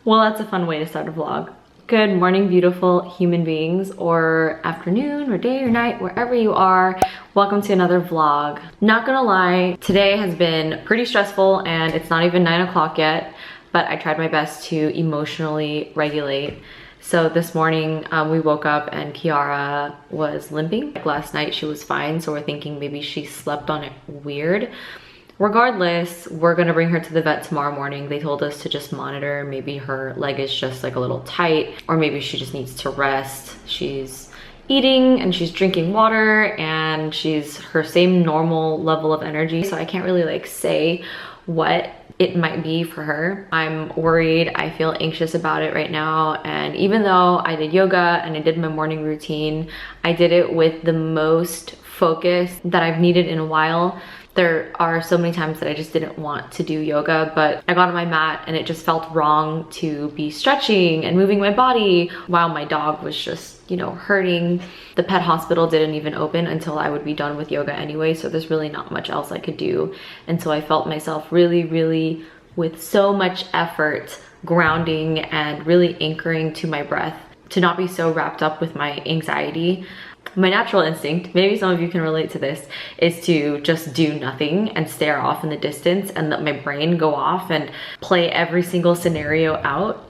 Well, that's a fun way to start a vlog. Good morning, beautiful human beings, or afternoon, or day, or night, wherever you are. Welcome to another vlog. Not gonna lie, today has been pretty stressful and it's not even 9 o'clock yet, but I tried my best to emotionally regulate. So this morning we woke up and Kiara was limping. Last night she was fine, so we're thinking maybe she slept on it weird. Regardless, we're gonna bring her to the vet tomorrow morning. They told us to just monitor. Maybe her leg is just like a little tight, or maybe she just needs to rest. She's eating and she's drinking water and she's her same normal level of energy. So I can't really like say what it might be for her. I'm worried, I feel anxious about it right now. And even though I did yoga and I did my morning routine, I did it with the most focus that I've needed in a while. There are so many times that I just didn't want to do yoga, but I got on my mat and it just felt wrong to be stretching and moving my body while my dog was just, you know, hurting. The pet hospital didn't even open until I would be done with yoga anyway, so there's really not much else I could do. And so I felt myself really, with so much effort, grounding and really anchoring to my breath, to not be so wrapped up with my anxiety. My natural instinct, maybe some of you can relate to this, is to just do nothing and stare off in the distance and let my brain go off and play every single scenario out,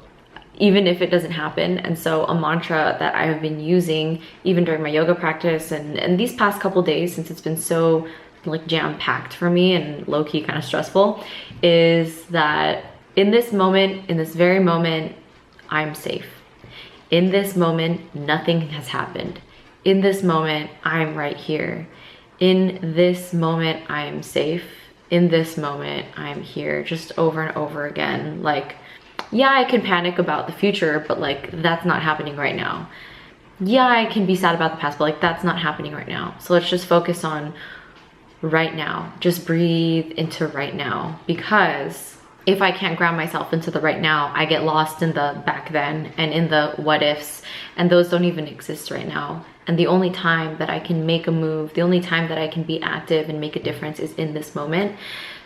even if it doesn't happen. And so a mantra that I have been using even during my yoga practice and these past couple days, since it's been so like jam-packed for me and low-key kind of stressful, is that in this moment, in this very moment, I'm safe. In this moment, nothing has happened. In this moment, I'm right here. In this moment, I am safe. In this moment, I'm here, just over and over again. Like, yeah, I can panic about the future, but like, that's not happening right now. Yeah, I can be sad about the past, but like, that's not happening right now. So let's just focus on right now. Just breathe into right now, because if I can't ground myself into the right now, I get lost in the back then and in the what ifs, and those don't even exist right now. And the only time that I can make a move, the only time that I can be active and make a difference is in this moment.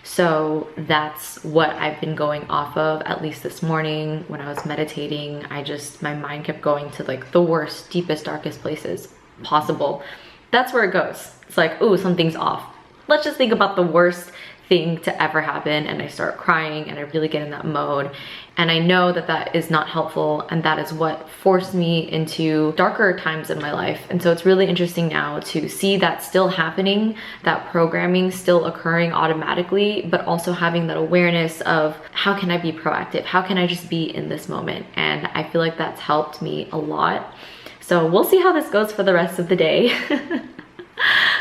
So that's what I've been going off of, at least this morning when I was meditating. My mind kept going to like the worst, deepest, darkest places possible. That's where it goes. It's like, ooh, something's off. Let's just think about the worst thing to ever happen, and I start crying and I really get in that mode. And I know that that is not helpful, and that is what forced me into darker times in my life. And so it's really interesting now to see that still happening, that programming still occurring automatically, but also having that awareness of how can I be proactive? How can I just be in this moment? And I feel like that's helped me a lot. So we'll see how this goes for the rest of the day.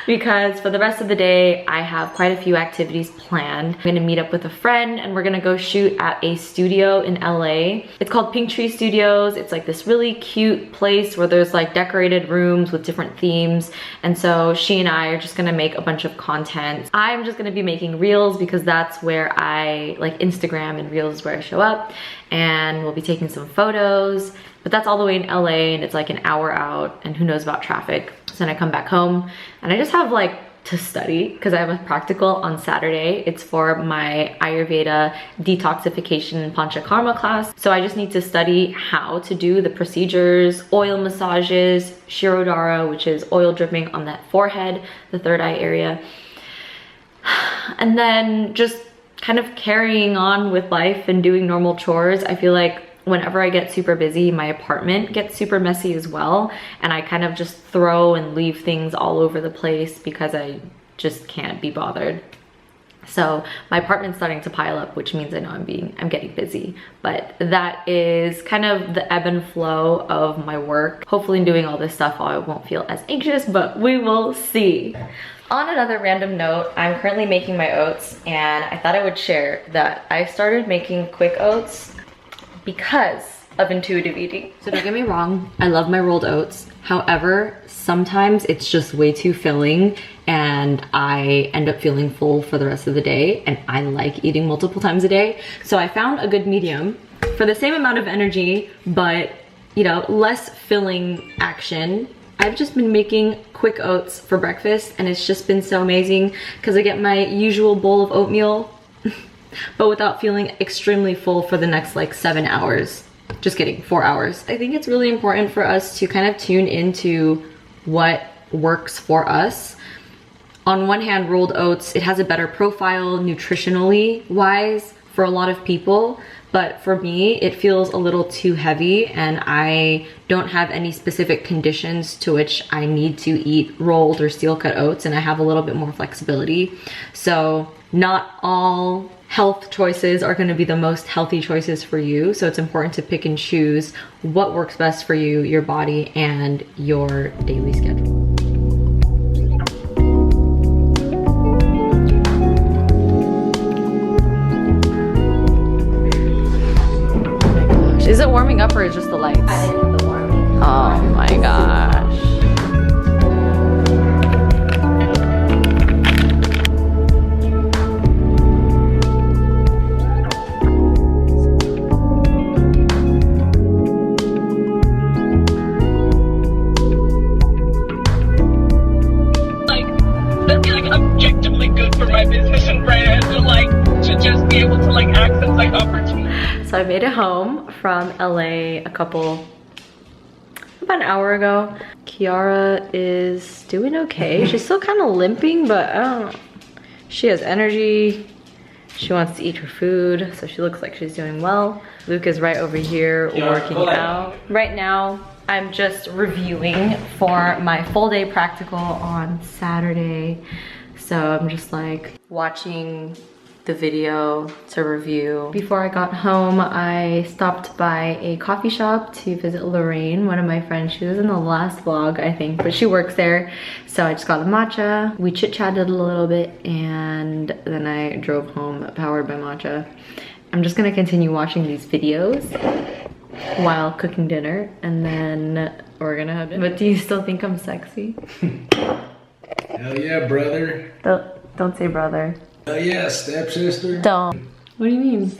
Because for the rest of the day, I have quite a few activities planned. I'm gonna meet up with a friend and we're gonna go shoot at a studio in LA. It's called Pink Tree Studios. It's like this really cute place where there's like decorated rooms with different themes. And so she and I are just gonna make a bunch of content. I'm just gonna be making reels because that's where I like Instagram, and reels is where I show up. And we'll be taking some photos, but that's all the way in LA and it's like an hour out, and who knows about traffic. So then I come back home and I just have like to study because I have a practical on Saturday. It's for my Ayurveda detoxification and panchakarma class. So I just need to study how to do the procedures, oil massages, shirodhara, which is oil dripping on that forehead, the third eye area. And then just kind of carrying on with life and doing normal chores. I feel like whenever I get super busy, my apartment gets super messy as well. And I kind of just throw and leave things all over the place because I just can't be bothered. So my apartment's starting to pile up, which means I know I'm getting busy. But that is kind of the ebb and flow of my work. Hopefully doing all this stuff I won't feel as anxious, but we will see. On another random note, I'm currently making my oats, and I thought I would share that I started making quick oats because of intuitive eating. So don't get me wrong, I love my rolled oats. However, sometimes it's just way too filling and I end up feeling full for the rest of the day, and I like eating multiple times a day. So I found a good medium for the same amount of energy, but you know, less filling action. I've just been making quick oats for breakfast, and it's just been so amazing because I get my usual bowl of oatmeal, but without feeling extremely full for the next like 7 hours. Just kidding, 4 hours. I think it's really important for us to kind of tune into what works for us. On one hand, rolled oats, it has a better profile nutritionally wise for a lot of people, but for me, it feels a little too heavy, and I don't have any specific conditions to which I need to eat rolled or steel cut oats, and I have a little bit more flexibility. So not all health choices are going to be the most healthy choices for you. So it's important to pick and choose what works best for you, your body, and your daily schedule. Is it warming up or is it just the lights? I did the warming. Oh my gosh. Like, that'd be like objectively good for my business and brand, to just be able to like access like opportunities. So I made it home from LA about an hour ago. Kiara is doing okay. She's still kind of limping, but I don't know. She has energy. She wants to eat her food, so she looks like she's doing well. Luke is right over here working out. Right now, I'm just reviewing for my full day practical on Saturday. So I'm just like watching the video to review. Before I got home, I stopped by a coffee shop to visit Lorraine, one of my friends. She was in the last vlog, I think, but she works there. So I just got a matcha. We chit-chatted a little bit, and then I drove home powered by matcha. I'm just gonna continue watching these videos while cooking dinner, and then we're gonna have dinner. But do you still think I'm sexy? Hell yeah, brother. Don't say brother. Hell yeah, stepsister. Don't. What do you mean?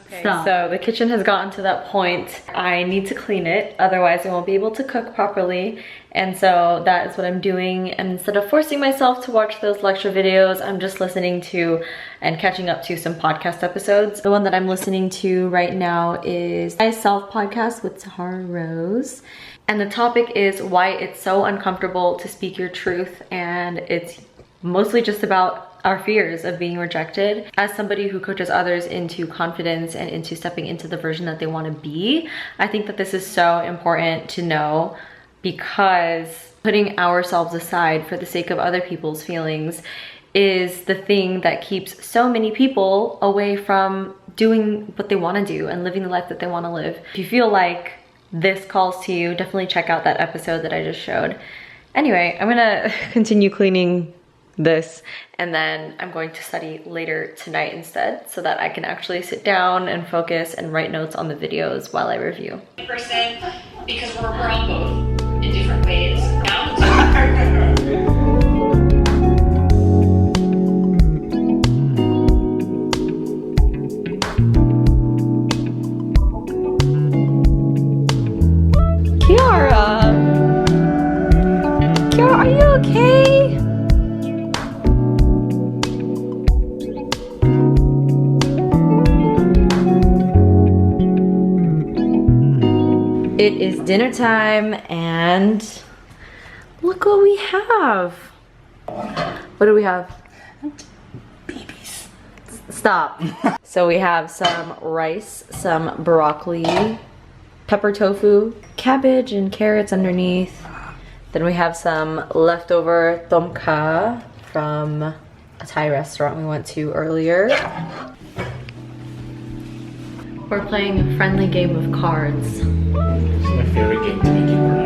Okay, stop. So the kitchen has gotten to that point. I need to clean it, otherwise I won't be able to cook properly. And so that is what I'm doing. And instead of forcing myself to watch those lecture videos, I'm just listening to and catching up to some podcast episodes. The one that I'm listening to right now is My Self Podcast with Tahara Rose. And the topic is why it's so uncomfortable to speak your truth. And it's mostly just about our fears of being rejected. As somebody who coaches others into confidence and into stepping into the version that they want to be, I think that this is so important to know, because putting ourselves aside for the sake of other people's feelings is the thing that keeps so many people away from doing what they want to do and living the life that they want to live. If you feel like this calls to you, definitely check out that episode that I just showed. Anyway, I'm gonna continue cleaning this, and then I'm going to study later tonight instead, so that I can actually sit down and focus and write notes on the videos while I review. Person, because we're all both in different ways. Now Kiara, are you okay? It is dinner time, and look what we have. What do we have? Babies. Stop. So we have some rice, some broccoli, pepper tofu, cabbage and carrots underneath. Then we have some leftover tom kha from a Thai restaurant we went to earlier. We're playing a friendly game of cards. It's my favorite game to make you cry.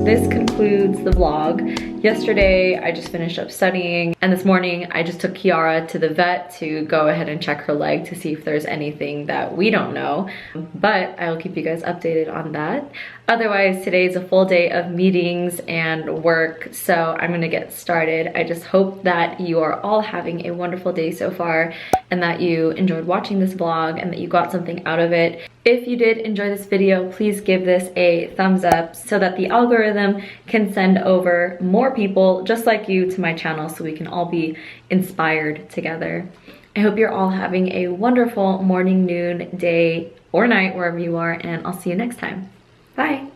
This concludes the vlog. Yesterday, I just finished up studying, and this morning I just took Kiara to the vet to go ahead and check her leg to see if there's anything that we don't know, but I will keep you guys updated on that. Otherwise, today is a full day of meetings and work, so I'm gonna get started. I just hope that you are all having a wonderful day so far and that you enjoyed watching this vlog and that you got something out of it. If you did enjoy this video, please give this a thumbs up so that the algorithm can send over more people just like you to my channel so we can all be inspired together. I hope you're all having a wonderful morning, noon, day, or night, wherever you are, and I'll see you next time. Bye.